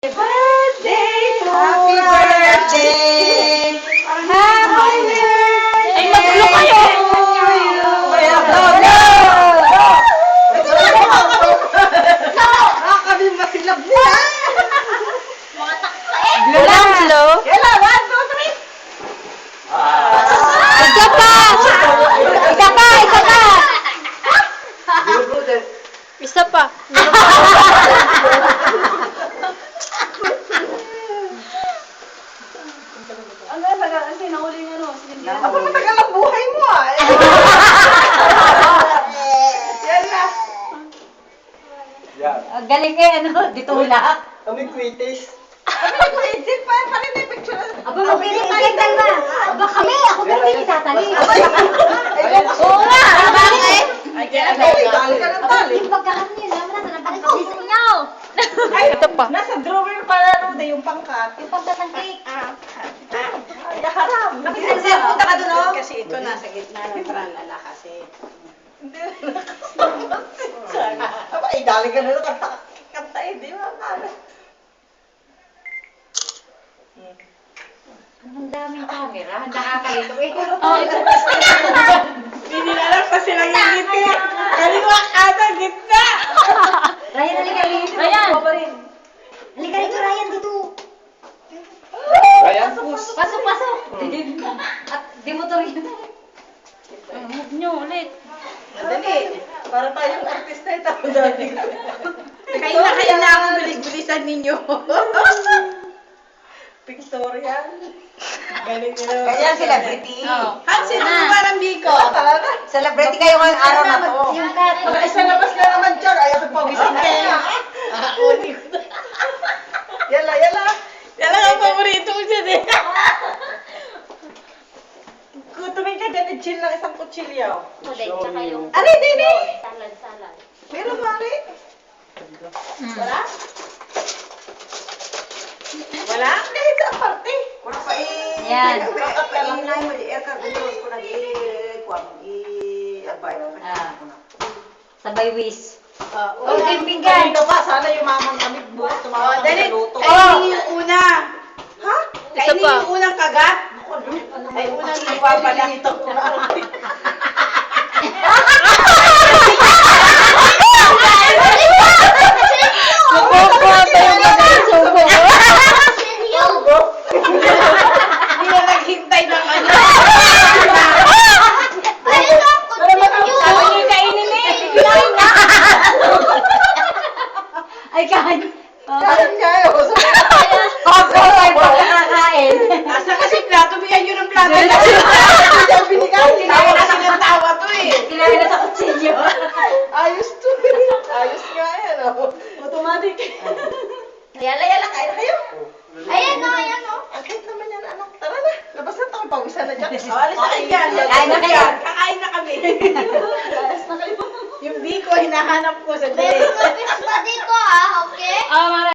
Birthday to Happy birthday! Happy birthday! Ay, maglo kayo! Nakakabing masilab nila! Mga takpain! Lang slow. Kailan? 1, 2, 3! Isa pa! Isa pa! Isa pa! Isa pa. Kasi nahuli nga no. Ako matagal ang buhay mo ah! Yan na! Galing kayo, ano? Ditula. Kami quitis. Kami quitis pa! Paano yung picture na? Aba, mapili-pili ka ba? Aba, kami! Ako ba hindi tatali? Oo nga! Bakit? Ay, dali ka ng tali. Yung pagkakat niyo, naman na ng pagkakat niyo. Ay, Ito pa. nasa drawer pala Rude, yung pangkat. Yung pagkakat cake. Ay, haram. Punta ka dun, oh. Kasi ito nasa gitna ng tralala kasi. Hindi na Aba, ay, dali ka na kanta eh, di ba? Ang daming camera. Nakakalito. Eh, Hindi nila alam pa silang yung ngiti. Kaliwa kada gitna. Ryan, halika rito. Ryan! Halika rito, Ryan, dito. Pasok, pasok! At di mo to rin. Move nyo ulit. Dali, para tayong artista ito. Dali. Kayo na kailangan bilis-bilisan ninyo. Pictorial. Galing nila. Kaya celebrity. Hansin mo parang biko. Talaga. Celebrity kayo ngayong araw na to. Yung cat. Ay, sa labas na naman dyan. Ayaw ko pawisin kayo. Uli ko. Yala, yala. Yan lang ang paborito ko dyan eh. Kutumin ka dyan, chill lang isang kutsilyaw. Kuday, tsaka yung... Aray, Dini! Salad, salad. Meron ba, Aray? Wala? Wala? Dahil sa aparte. Kuna pa Yan. inay mo di air card dito kuna di kuan abay. Sabay wish. Oh, kaibigan. Ito pa, sana yung mamang kamit bukas tumama Dali, sa luto. kainin yung una. Ha? Kainin yung unang kagat. Ay, unang iwapala ito. Nakukuha pa yung mga subo. Hindi na naghintay ng ano. Sabi niyo kainin eh. Biglayin na. Ay, kain. Kain nga yun. Ako ay pagkakain. Asa kasi plato, bigyan nyo ng plato. Diyan binigay. Tawa kasi ng tawa to eh. Kailangan na sa kutsilyo. Ayos to. Ayos nga yan. Automatic. Yala, yala. Kain na kayo. Ayan no, ayan no. Ang kahit naman yan, anak. Tara na. Labas na tayo. Pawisan na dyan. Oh, alis na kayo dyan. Kain na kayo. Kakain na kami. Ayos na kayo. Yung biko, hinahanap ko sa Meron ka pa dito ah, okay? Ah,